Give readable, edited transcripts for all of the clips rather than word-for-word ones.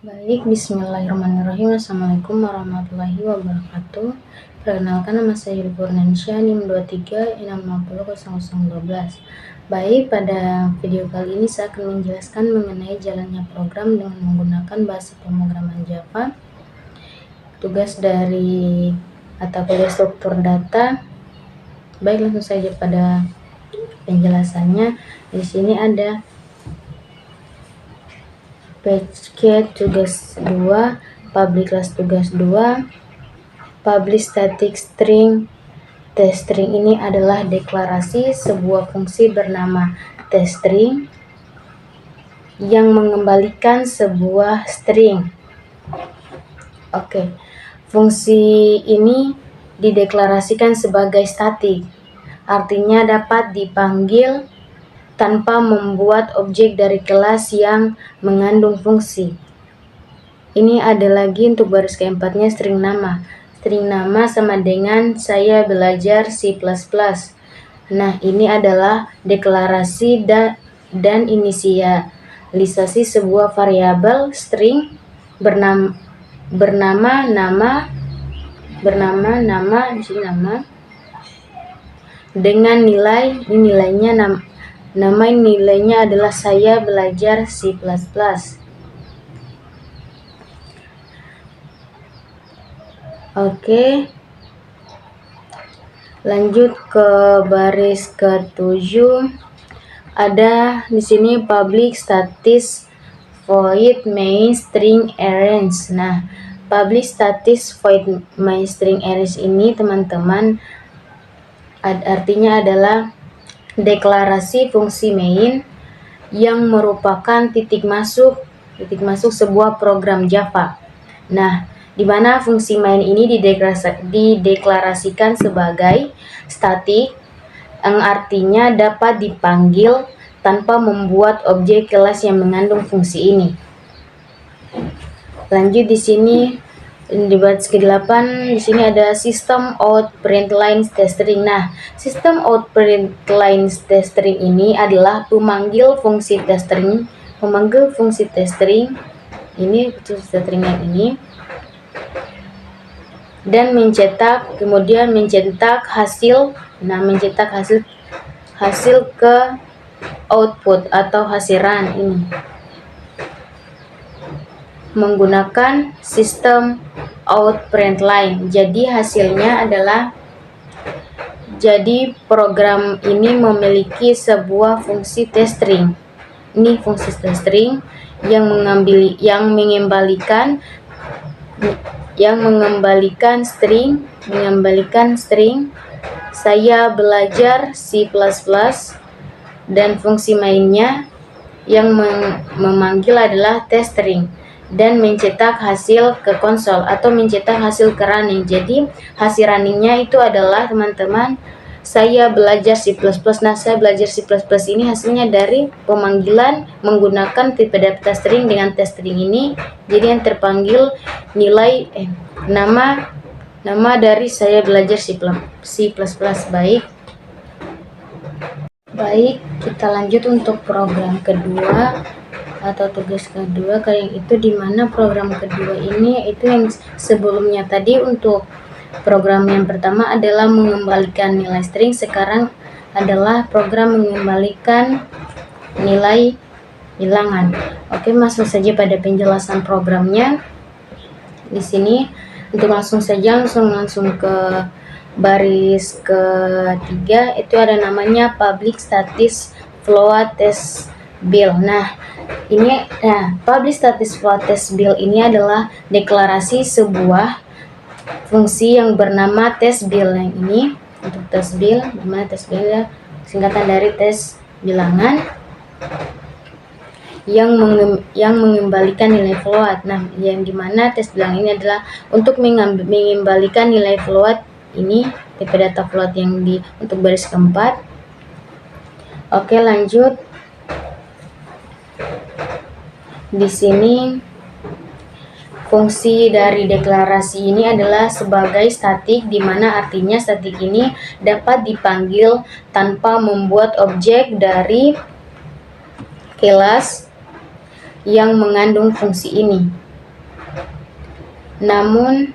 Baik, bismillahirrahmanirrahim. Assalamualaikum warahmatullahi wabarakatuh. Perkenalkan, nama saya Yuli Purnansya, NIM 23650012. Baik, pada video kali ini saya akan menjelaskan mengenai jalannya program dengan menggunakan bahasa pemrograman Java. Tugas dari mata kuliah struktur data. Baik, langsung saja pada penjelasannya. Di sini ada Page tugas 2, public class tugas 2, publish static string. TestString ini adalah deklarasi sebuah fungsi bernama TestString yang mengembalikan sebuah string. Fungsi ini dideklarasikan sebagai statik, artinya dapat dipanggil tanpa membuat objek dari kelas yang mengandung fungsi. Ini ada lagi untuk baris keempatnya string nama. String nama sama dengan saya belajar C++. Nah, ini adalah deklarasi dan inisialisasi sebuah variabel string bernama nama di sini nama dengan nilainya adalah saya belajar C++. Lanjut ke baris ke-7. Ada di sini public static void main string arrays. Nah, public static void main string arrays ini teman-teman artinya adalah deklarasi fungsi main yang merupakan titik masuk sebuah program Java. Nah, di mana fungsi main ini dideklarasikan sebagai statik, yang artinya dapat dipanggil tanpa membuat objek kelas yang mengandung fungsi ini. Lanjut di sini di baris ke-8, di sini ada system out println TestString. Nah, system out println TestString ini adalah pemanggil fungsi TestString. Ini string yang ini, dan kemudian mencetak hasil. Nah, mencetak hasil ke output atau hasilan ini menggunakan sistem out println. Jadi hasilnya adalah, jadi program ini memiliki sebuah fungsi TestString. Ini fungsi TestString yang mengembalikan string saya belajar C++, dan fungsi mainnya yang memanggil adalah TestString dan mencetak hasil ke konsol atau mencetak hasil ke running. Jadi hasil runningnya itu adalah teman-teman saya belajar C++. Nah, saya belajar C++ ini hasilnya dari pemanggilan menggunakan tipe data string dengan TestString ini. Jadi yang terpanggil nama dari saya belajar C++. Baik, kita lanjut untuk program kedua atau tugas kedua. Yang itu dimana program kedua ini itu yang sebelumnya tadi. Untuk program yang pertama adalah mengembalikan nilai string, sekarang adalah program mengembalikan nilai bilangan. Masuk saja pada penjelasan programnya. Di sini untuk langsung ke baris ke-3, itu ada namanya public static float test build. Public static float test build ini adalah deklarasi sebuah fungsi yang bernama test build. Yang ini untuk test build, dimana test build ya singkatan dari tes bilangan yang mengembalikan nilai float. Nah, yang dimana tes bilangan ini adalah untuk mengembalikan nilai float ini, tipe data float yang untuk baris keempat. Lanjut. Di sini fungsi dari deklarasi ini adalah sebagai statik, di mana artinya statik ini dapat dipanggil tanpa membuat objek dari kelas yang mengandung fungsi ini. Namun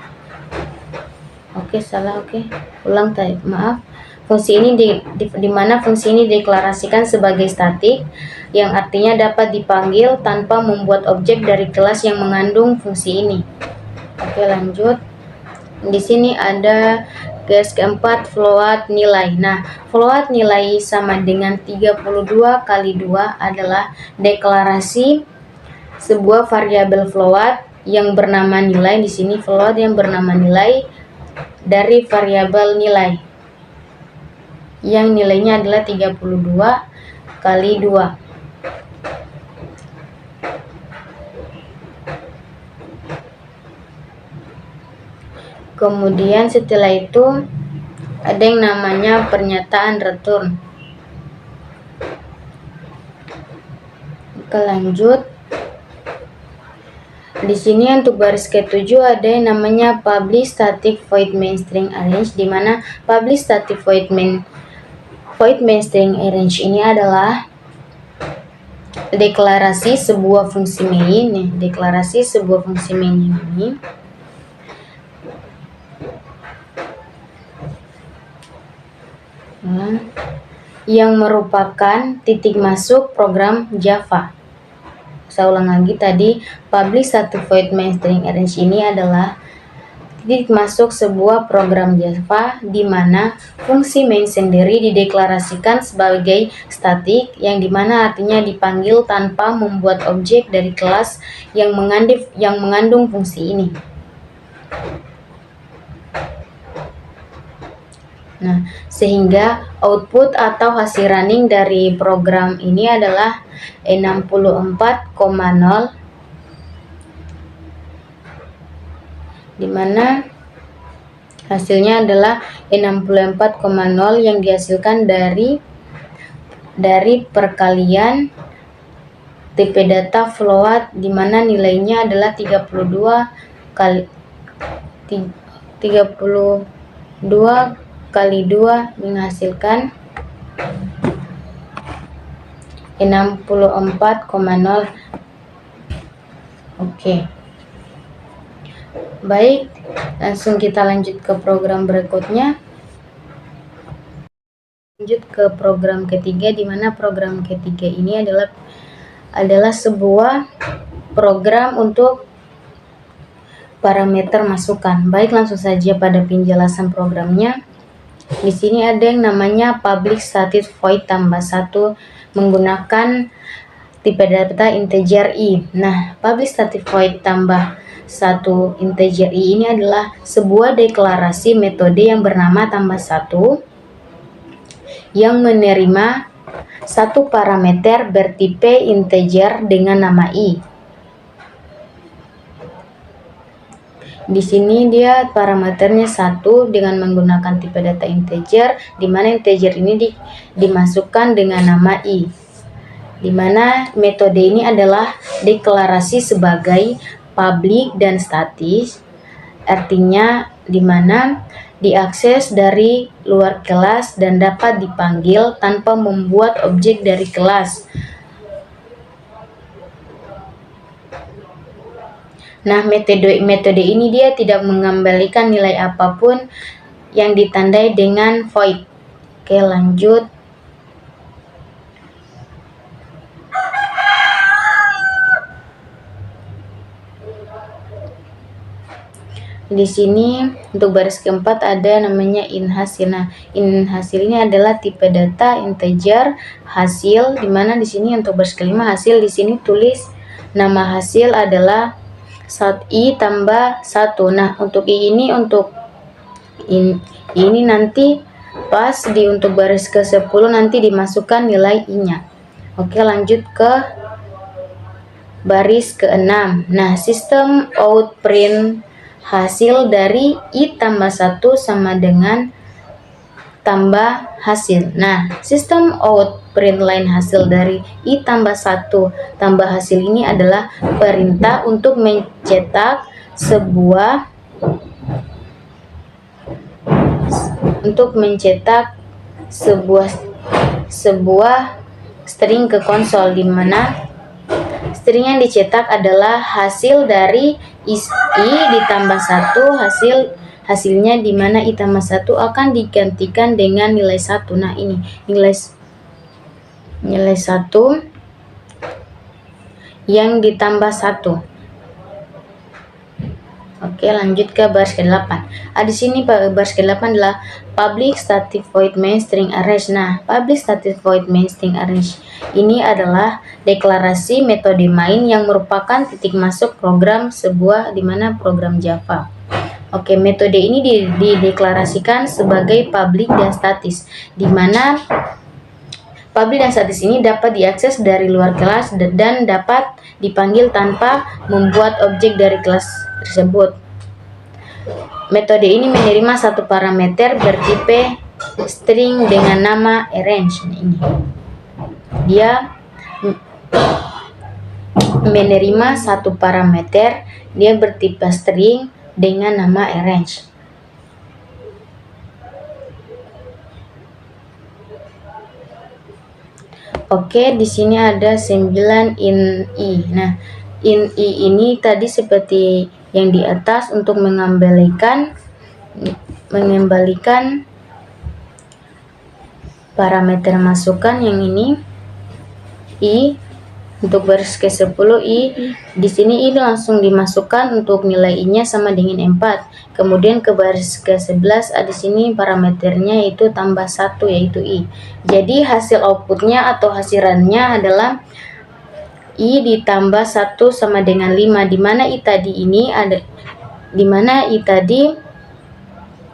ulang tadi, maaf. Fungsi ini di mana fungsi ini dideklarasikan sebagai statik, yang artinya dapat dipanggil tanpa membuat objek dari kelas yang mengandung fungsi ini. Oke, lanjut. Di sini ada case keempat, float nilai. Nah, float nilai sama dengan 32 kali 2 adalah deklarasi sebuah variabel float yang bernama nilai. Di sini float yang bernama nilai dari variabel nilai yang nilainya adalah 32 kali 2. Kemudian setelah itu ada yang namanya pernyataan return. Oke, lanjut. Di sini untuk baris ke-7 ada yang namanya publish static void main string arrange, di mana publish static void main string arrange ini adalah deklarasi sebuah fungsi main. Deklarasi sebuah fungsi main ini yang merupakan titik masuk program Java. Saya ulang lagi tadi, publish static void main string arrange ini adalah titik masuk sebuah program Java di mana fungsi main sendiri dideklarasikan sebagai statik, yang dimana artinya dipanggil tanpa membuat objek dari kelas yang mengandung fungsi ini. Nah, sehingga output atau hasil running dari program ini adalah 64,0, di mana hasilnya adalah 64,0 yang dihasilkan dari perkalian tipe data float, di mana nilainya adalah 32 kali 2 menghasilkan 64,0. Oke. Baik, langsung kita lanjut ke program berikutnya. Lanjut ke program ketiga, di mana program ketiga ini adalah sebuah program untuk parameter masukan. Baik, langsung saja pada penjelasan programnya. Di sini ada yang namanya public static void tambah 1 menggunakan tipe data integer i. Nah, public static void tambah 1 integer i ini adalah sebuah deklarasi metode yang bernama tambah 1 yang menerima satu parameter bertipe integer dengan nama i. Di sini dia parameternya 1 dengan menggunakan tipe data integer, di mana integer ini dimasukkan dengan nama i. Di mana metode ini adalah deklarasi sebagai public dan statis, artinya di mana diakses dari luar kelas dan dapat dipanggil tanpa membuat objek dari kelas. Nah, metode ini dia tidak mengembalikan nilai apapun yang ditandai dengan void. Oke, lanjut. Di sini untuk baris keempat ada namanya in hasil. Nah, in hasil ini adalah tipe data integer hasil, di mana di sini untuk baris kelima hasil, di sini tulis nama hasil adalah i tambah 1. Nah, untuk i ini ini nanti pas untuk baris ke-10 nanti dimasukkan nilai i-nya. Oke, lanjut ke baris ke-6. Nah, sistem out print hasil dari i tambah 1 sama dengan tambah hasil. Nah, sistem out print line hasil dari i tambah 1 tambah hasil ini adalah perintah untuk mencetak sebuah string ke konsol, di mana String yang dicetak adalah hasil dari I ditambah 1, hasilnya di mana I tambah 1 akan digantikan dengan nilai 1. Nah, ini nilai 1 yang ditambah 1. Oke, lanjut ke baris ke-8. Di sini baris ke-8 adalah public static void main string arrays. Nah, public static void main string arrays ini adalah deklarasi metode main yang merupakan titik masuk program sebuah program Java. Oke, metode ini dideklarasikan sebagai public dan statis, di mana public dan statis ini dapat diakses dari luar kelas dan dapat dipanggil tanpa membuat objek dari kelas tersebut. Metode ini menerima satu parameter bertipe string dengan nama arrange. Ini dia menerima satu parameter, dia bertipe string dengan nama arrange. Oke, di sini ada 9 in I. Nah, in I ini tadi seperti yang di atas untuk mengembalikan parameter masukan yang ini I. Untuk baris ke-10 I, di sini I langsung dimasukkan untuk nilai I-nya sama dengan 4. Kemudian ke baris ke-11 di sini parameternya itu tambah 1 yaitu I. Jadi hasil outputnya atau hasil run-nya adalah I ditambah 1 sama dengan 5, di mana I tadi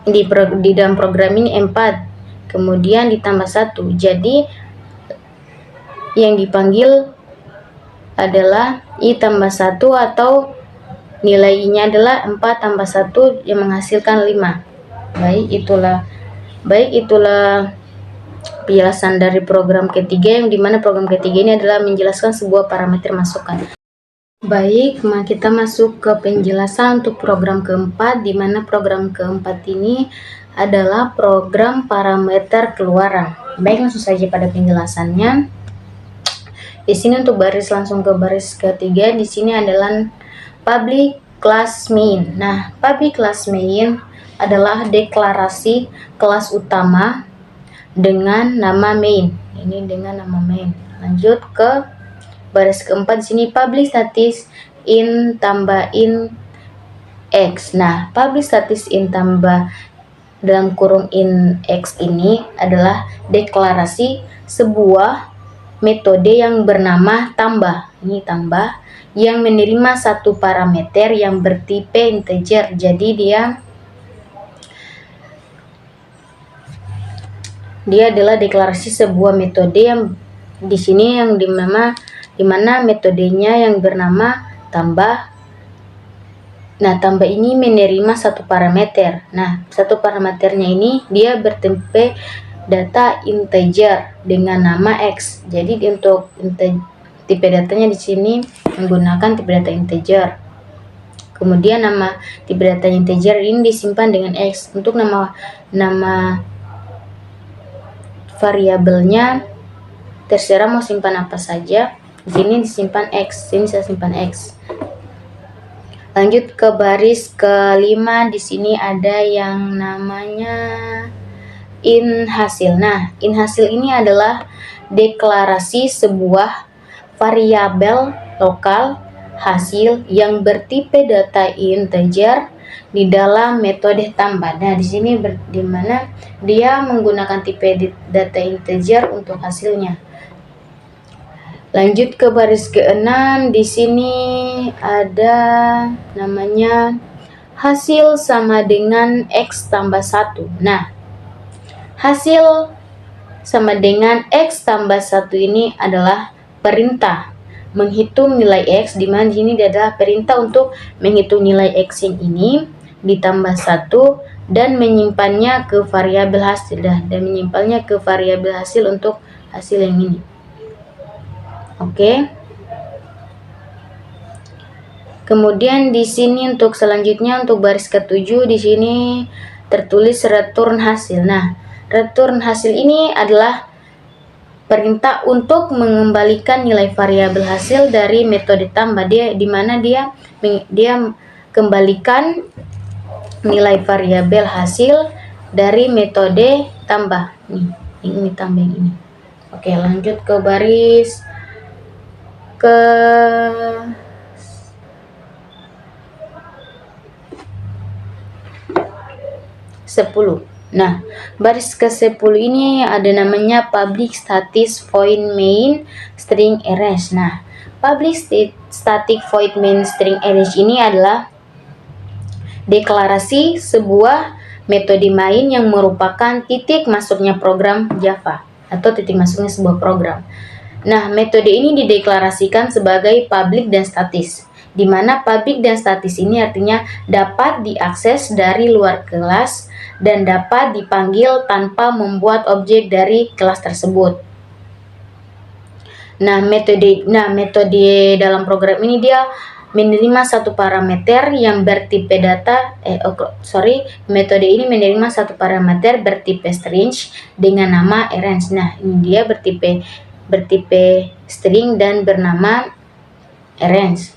di dalam program ini 4, kemudian ditambah 1. Jadi yang dipanggil adalah I tambah 1 atau nilai I-nya adalah 4 tambah 1 yang menghasilkan 5. Baik, itulah penjelasan dari program ketiga, yang dimana program ketiga ini adalah menjelaskan sebuah parameter masukan. Baik, kita masuk ke penjelasan untuk program keempat, di mana program keempat ini adalah program parameter keluaran. Baik, langsung saja pada penjelasannya. Di sini untuk langsung ke baris ketiga, di sini adalah public class main. Nah, public class main adalah deklarasi kelas utama dengan nama main. Ini dengan nama main. Lanjut ke baris keempat, di sini public statis in tambah in x. Nah, public statis in tambah dalam kurung in x ini adalah deklarasi sebuah metode yang bernama tambah. Ini tambah yang menerima satu parameter yang bertipe integer. Jadi dia adalah deklarasi sebuah metode yang di sini yang dimana metodenya yang bernama tambah. Nah, tambah ini menerima satu parameter. Nah, satu parameternya ini dia bertipe data integer dengan nama x. Jadi untuk tipe datanya di sini menggunakan tipe data integer. Kemudian nama tipe data integer ini disimpan dengan x. Untuk nama variabelnya terserah mau simpan apa saja. Di sini disimpan x. Sini saya simpan x. Lanjut ke baris ke-5, di sini ada yang namanya in hasil. Nah, in hasil ini adalah deklarasi sebuah variabel lokal hasil yang bertipe data integer di dalam metode tambah. Nah, di sini dimana dia menggunakan tipe data integer untuk hasilnya. Lanjut ke baris ke-6, di sini ada namanya hasil sama dengan x tambah 1. Nah, hasil sama dengan x tambah 1 ini adalah perintah menghitung nilai x, di mana di sini adalah perintah untuk menghitung nilai x yang ini ditambah 1 dan menyimpannya ke variabel hasil untuk hasil yang ini. Oke. Kemudian di sini untuk selanjutnya untuk baris ke-7 di sini tertulis return hasil. Nah, return hasil ini adalah perintah untuk mengembalikan nilai variabel hasil dari metode tambah, di mana dia kembalikan nilai variabel hasil dari metode tambah. Ini tambah yang ini. Oke, lanjut ke baris ke 10. Nah, baris ke-10 ini ada namanya public static void main string arrays. Nah, public static void main string arrays ini adalah deklarasi sebuah metode main yang merupakan titik masuknya program Java atau titik masuknya sebuah program. Nah, metode ini dideklarasikan sebagai public dan statis, di mana public dan statis ini artinya dapat diakses dari luar kelas dan dapat dipanggil tanpa membuat objek dari kelas tersebut. Nah, metode dalam program ini dia menerima satu parameter yang bertipe metode ini menerima satu parameter bertipe string dengan nama arrange. Nah, ini dia bertipe string dan bernama arrange.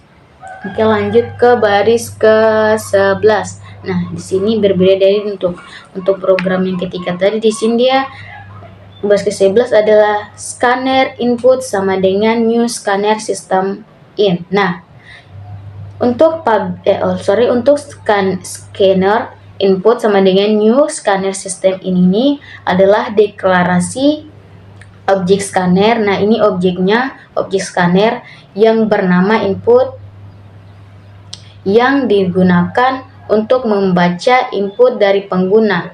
Oke, lanjut ke baris ke-11. Nah, di sini berbeda dari untuk program yang ketika tadi. Di sini dia baris ke-11 adalah scanner input sama dengan new scanner system in. Nah, untuk scanner input sama dengan new scanner system ini adalah deklarasi objek scanner. Nah, ini objeknya objek scanner yang bernama input yang digunakan untuk membaca input dari pengguna.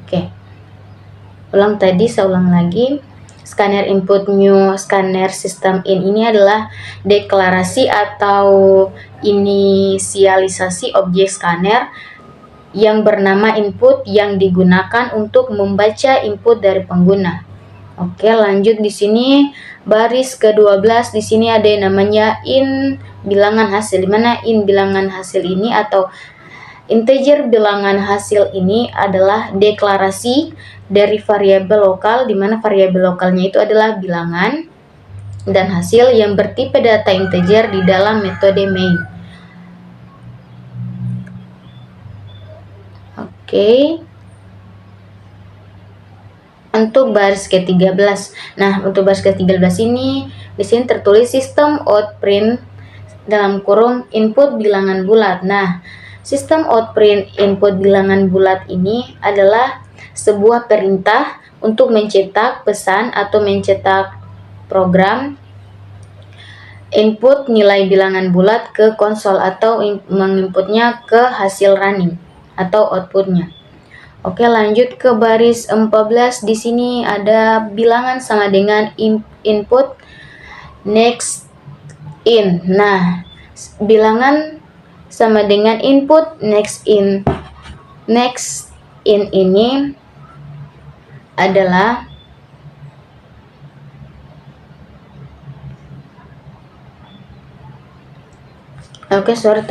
Oke. Saya ulang lagi. Scanner input new scanner system in ini adalah deklarasi atau inisialisasi objek scanner yang bernama input yang digunakan untuk membaca input dari pengguna. Oke, lanjut di sini baris ke-12. Di sini ada yang namanya in bilangan hasil, di mana in bilangan hasil ini atau integer bilangan hasil ini adalah deklarasi dari variabel lokal, di mana variabel lokalnya itu adalah bilangan dan hasil yang bertipe data integer di dalam metode main. Oke. Untuk baris ke-13. Nah, untuk baris ke-13 ini di sini tertulis sistem out print dalam kurung input bilangan bulat. Nah, sistem out print input bilangan bulat ini adalah sebuah perintah untuk mencetak pesan atau mencetak program input nilai bilangan bulat ke konsol atau menginputnya ke hasil running atau outputnya. Oke, lanjut ke baris 14. Di sini ada bilangan sama dengan input next in. Nah, bilangan sama dengan input next in. Next in ini adalah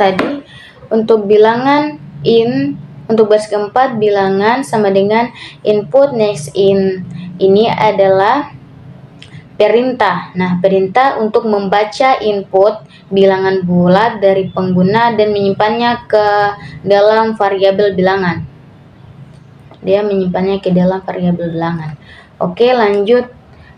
tadi untuk bilangan in. Untuk baris keempat, bilangan sama dengan input next in ini adalah perintah. Nah, perintah untuk membaca input bilangan bulat dari pengguna dan menyimpannya ke dalam variabel bilangan. Dia menyimpannya ke dalam variabel bilangan. Oke, lanjut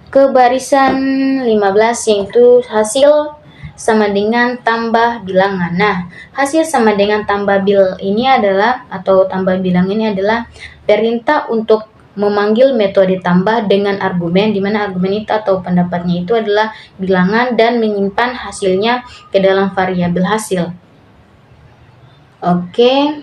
ke barisan 15, yaitu hasil sama dengan tambah bilangan. Nah, hasil sama dengan tambah ini adalah, atau tambah bilang ini adalah perintah untuk memanggil metode tambah dengan argumen, di mana argumen itu atau pendapatnya itu adalah bilangan dan menyimpan hasilnya ke dalam variabel hasil. Oke.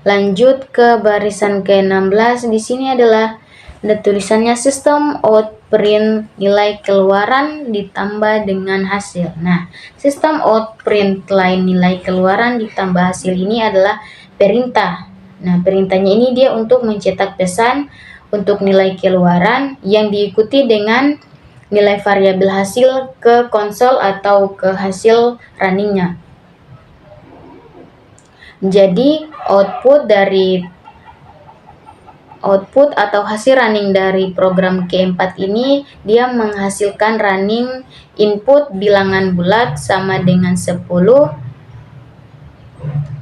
Lanjut ke barisan ke-16. Di sini adalah ada tulisannya sistem out print nilai keluaran ditambah dengan hasil. Nah, sistem out print nilai keluaran ditambah hasil ini adalah perintah. Nah, perintahnya ini dia untuk mencetak pesan untuk nilai keluaran yang diikuti dengan nilai variabel hasil ke konsol atau ke hasil runningnya. Jadi output output atau hasil running dari program keempat ini, dia menghasilkan running input bilangan bulat sama dengan 10.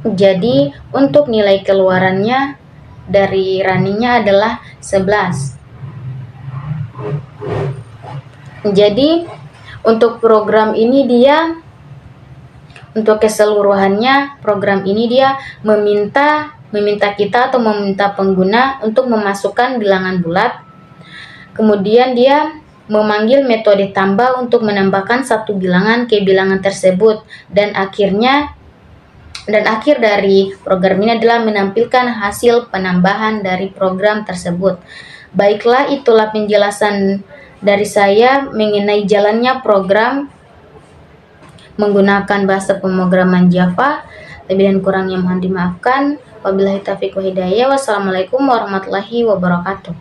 Jadi untuk nilai keluarannya dari runningnya adalah 11. Jadi untuk program ini dia, untuk keseluruhannya program ini dia meminta kita atau meminta pengguna untuk memasukkan bilangan bulat. Kemudian dia memanggil metode tambah untuk menambahkan satu bilangan ke bilangan tersebut, dan akhir dari program ini adalah menampilkan hasil penambahan dari program tersebut. Baiklah, itulah penjelasan dari saya mengenai jalannya program menggunakan bahasa pemrograman Java. Lebih dan kurangnya mohon dimaafkan. Wabillahi taufiq wal hidayah. Wassalamualaikum warahmatullahi wabarakatuh.